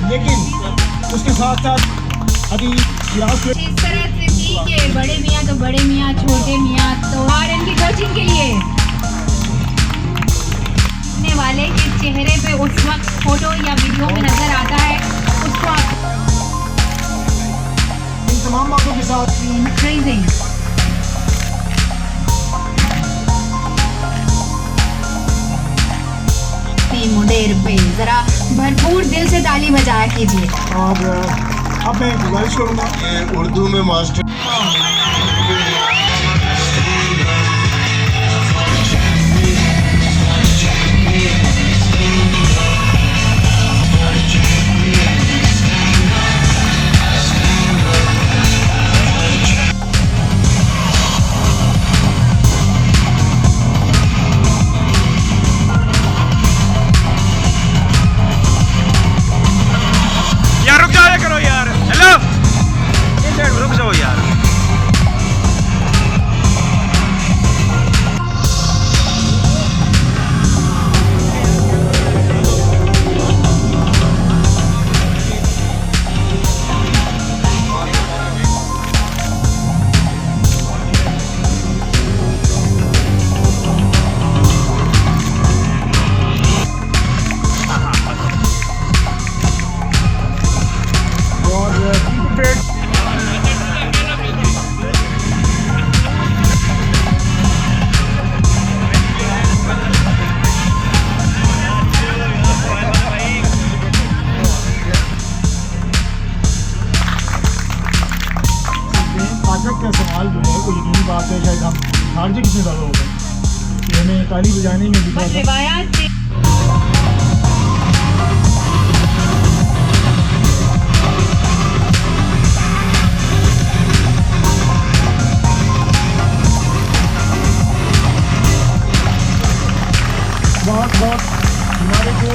लेकिन उसके साथ साथ अभी इस तरह से थी कि बड़े मियाँ तो बड़े मियाँ, छोटे मियाँ तो और इनकी कोचिंग के लिए सुनने वाले के चेहरे पे उस वक्त फोटो या वीडियो में नजर आता है, उसको आप इन तमाम बातों के साथ इंक्रीजिंग मुडेर पे जरा भरपूर दिल से ताली बजाया कीजिए। और अब मैं गुजारिश करूँगा उर्दू में मास्टर का सवाल जो है वो यकीनी बात है, शायद हम खारजे कितने ज़्यादा हो गए कि हमें ताली बजाने में भी बहुत बहुत हमारे को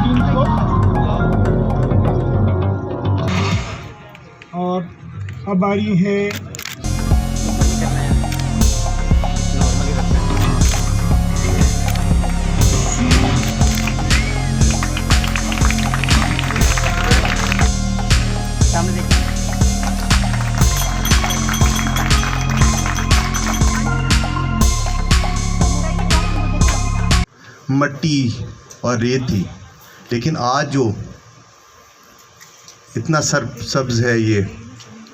टीम को। और अब बारी है मट्टी और रेत थी, लेकिन आज जो इतना सब्ज़ है, ये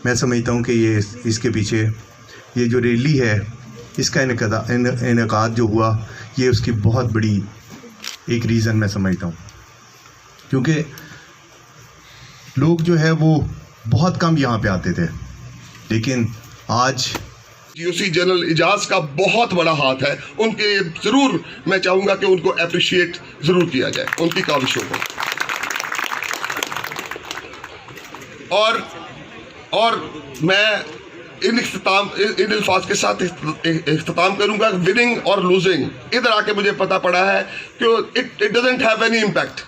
मैं समझता हूँ कि ये इसके पीछे ये जो रैली है इसका इनेकाद जो हुआ, ये उसकी बहुत बड़ी एक रीज़न मैं समझता हूँ। क्योंकि लोग जो है वो बहुत कम यहाँ पे आते थे, लेकिन आज GOC जनरल इजाज का बहुत बड़ा हाथ है। उनके ज़रूर मैं चाहूँगा कि उनको अप्रिशिएट ज़रूर किया जाए, उनकी काविशों को। और मैं इन अल्फाज के साथ इख्तिताम करूँगा, विनिंग और लूजिंग, इधर आके मुझे पता पड़ा है कि it doesn't have any impact.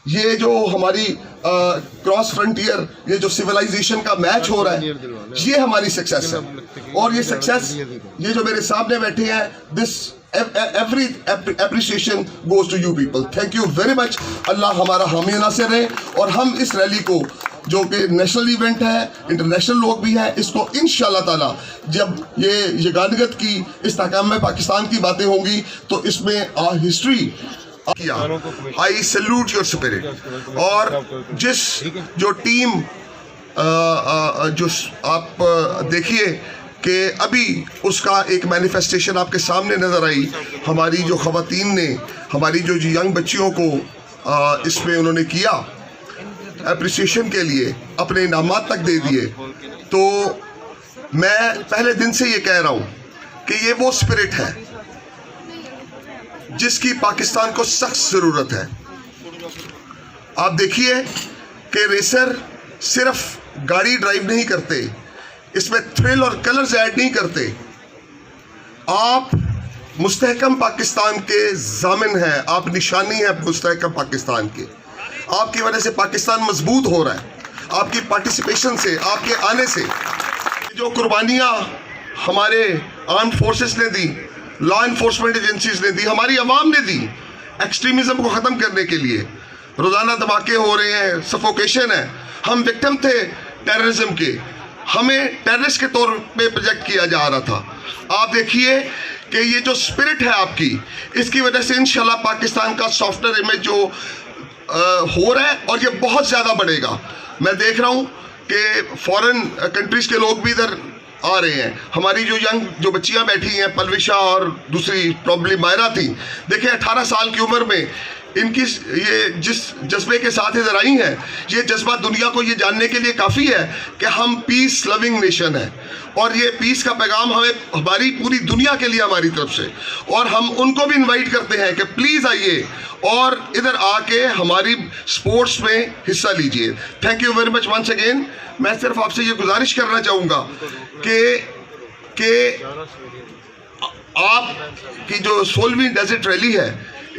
ये जो हमारी क्रॉस फ्रंटियर, ये जो सिविलाइजेशन का मैच हो रहा है, ये हमारी सक्सेस है। और ये सक्सेस, ये जो मेरे सामने बैठे हैं, this every appreciation goes to you people. Thank you very much. अल्लाह हमारा हामी नासिर है। और हम इस रैली को, जो कि नेशनल इवेंट है, इंटरनेशनल लोग भी हैं, इसको इंशाअल्लाह ताला जब ये यगानगत की, इस्तेहकाम में पाकिस्तान की बातें होंगी, तो इसमें हिस्ट्री किया। आई सैल्यूट योर स्पिरिट। और जिस जो टीम जो आप देखिए कि अभी उसका एक मैनिफेस्टेशन आपके सामने नज़र आई। हमारी जो ख़वातीन ने, हमारी जो यंग बच्चियों को इसमें उन्होंने किया, एप्रिसिएशन के लिए अपने इनामात तक दे दिए। तो मैं पहले दिन से ये कह रहा हूँ कि ये वो स्पिरिट है जिसकी पाकिस्तान को सख्त ज़रूरत है। आप देखिए कि रेसर सिर्फ गाड़ी ड्राइव नहीं करते, इसमें थ्रिल और कलर्स ऐड नहीं करते। आप मुस्तहकम पाकिस्तान के ज़ामिन हैं, आप निशानी हैं मुस्तहकम पाकिस्तान के। आपकी वजह से पाकिस्तान मजबूत हो रहा है, आपकी पार्टिसिपेशन से, आपके आने से। जो कुर्बानियाँ हमारे आर्म्ड फोर्सेस ने दी, लॉ इन्फोर्समेंट एजेंसीज ने दी, हमारी आवाम ने दी, एक्सट्रीमिज़म को ख़त्म करने के लिए। रोज़ाना धमाके हो रहे हैं, सफोकेशन है। हम विक्टिम थे टेररिज्म के, हमें टेररिस्ट के तौर पे प्रोजेक्ट किया जा रहा था। आप देखिए कि ये जो स्पिरिट है आपकी, इसकी वजह से इंशाल्लाह पाकिस्तान का सॉफ्टवेयर इमेज जो हो रहा है, और ये बहुत ज़्यादा बढ़ेगा। मैं देख रहा हूँ कि फॉरेन कंट्रीज़ के लोग भी इधर आ रहे हैं। हमारी जो बच्चियां बैठी हैं, पलविशा और दूसरी प्रॉब्लम मायरा थी, देखिए 18 साल की उम्र में इनकी ये जिस जज्बे के साथ इधर आई हैं, ये जज्बा दुनिया को ये जानने के लिए काफ़ी है कि हम पीस लविंग नेशन है। और ये पीस का पैगाम हमें, हमारी पूरी दुनिया के लिए हमारी तरफ से। और हम उनको भी इनवाइट करते हैं कि प्लीज़ आइए और इधर आके हमारी स्पोर्ट्स में हिस्सा लीजिए। Thank you very much once again. मैं सिर्फ आपसे ये गुजारिश करना चाहूँगा कि आप की जो 16वीं डेजर्ट रैली है,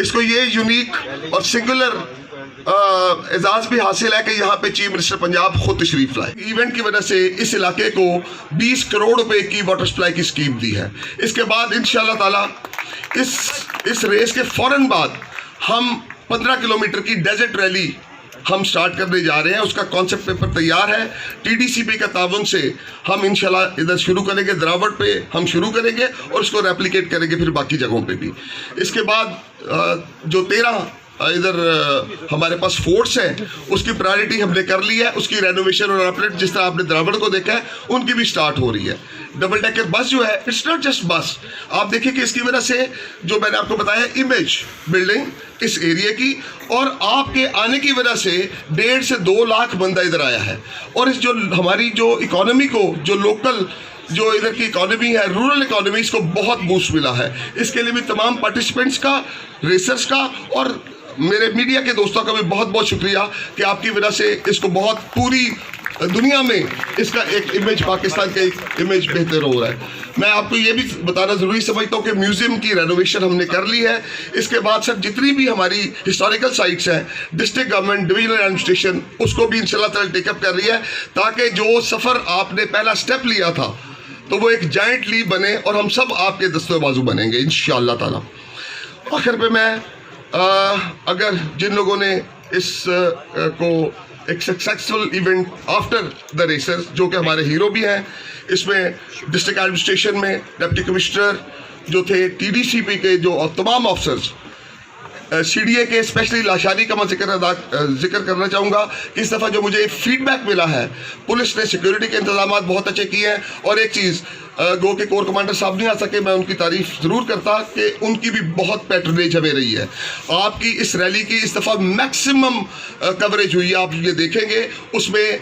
इसको ये यूनिक और सिंगुलर एजाज़ भी हासिल है कि यहाँ पे चीफ मिनिस्टर पंजाब खुद तशरीफ लाए। इवेंट की वजह से इस इलाके को 20 करोड़ रुपए की वाटर सप्लाई की स्कीम दी है। इसके बाद इंशाअल्लाह ताला इस रेस के फ़ौरन बाद हम 15 किलोमीटर की डेजर्ट रैली हम स्टार्ट करने जा रहे हैं। उसका कॉन्सेप्ट पेपर तैयार है। TDCP का ताउन से हम इंशाल्लाह इधर शुरू करेंगे, द्रावट पे हम शुरू करेंगे और उसको रेप्लिकेट करेंगे फिर बाकी जगहों पे भी। इसके बाद जो 13 इधर हमारे पास फोर्ट्स हैं, उसकी प्रायोरिटी हमने कर ली है। उसकी रेनोवेशन और अपडेट, जिस तरह आपने द्रावड़ को देखा है, उनकी भी स्टार्ट हो रही है। डबल डेकर बस जो है, इट्स नॉट जस्ट बस। आप देखिए कि इसकी वजह से जो मैंने आपको बताया, इमेज बिल्डिंग इस एरिया की, और आपके आने की वजह से 1.5 से 2 लाख बंदा इधर आया है। और इस जो हमारी जो इकोनॉमी को, जो लोकल जो इधर की इकोनॉमी है, रूरल इकोनॉमी, इसको बहुत बूस्ट मिला है। इसके लिए भी तमाम पार्टिसिपेंट्स का, रेसर्स का और मेरे मीडिया के दोस्तों का भी बहुत बहुत शुक्रिया कि आपकी वजह से इसको बहुत पूरी दुनिया में इसका एक इमेज, पाकिस्तान का एक इमेज बेहतर हो रहा है। मैं आपको ये भी बताना ज़रूरी समझता हूँ कि म्यूज़ियम की रेनोवेशन हमने कर ली है। इसके बाद सर जितनी भी हमारी हिस्टोरिकल साइट्स हैं, डिस्ट्रिक्ट गवर्नमेंट, डिविजनल एडमिनिस्ट्रेशन उसको भी इंशाल्लाह ताला टेकअप कर रही है, ताकि जो सफ़र आपने पहला स्टेप लिया था तो वो एक जाइंट लीप बने और हम सब आपके दस्ते बाजू बनेंगे इंशाअल्लाह ताला। आखिर पे मैं अगर जिन लोगों ने इस को एक successful event after the racers, जो कि हमारे हीरो भी हैं, इसमें डिस्ट्रिक्ट एडमिनिस्ट्रेशन में डिप्टी कमिश्नर जो थे, TDCP के जो तमाम ऑफिसर्स, CDA के स्पेशली लाशारी का मैं जिक्र करना चाहूँगा कि इस दफ़ा जो मुझे फीडबैक मिला है, पुलिस ने सिक्योरिटी के इंतजाम बहुत अच्छे किए हैं। और एक चीज़, गो के कोर कमांडर साहब नहीं आ सके, मैं उनकी तारीफ ज़रूर करता कि उनकी भी बहुत पैट्रनेज हमें रही है। आपकी इस रैली की इस दफ़ा मैक्सिमम कवरेज हुई है, आप ये देखेंगे उसमें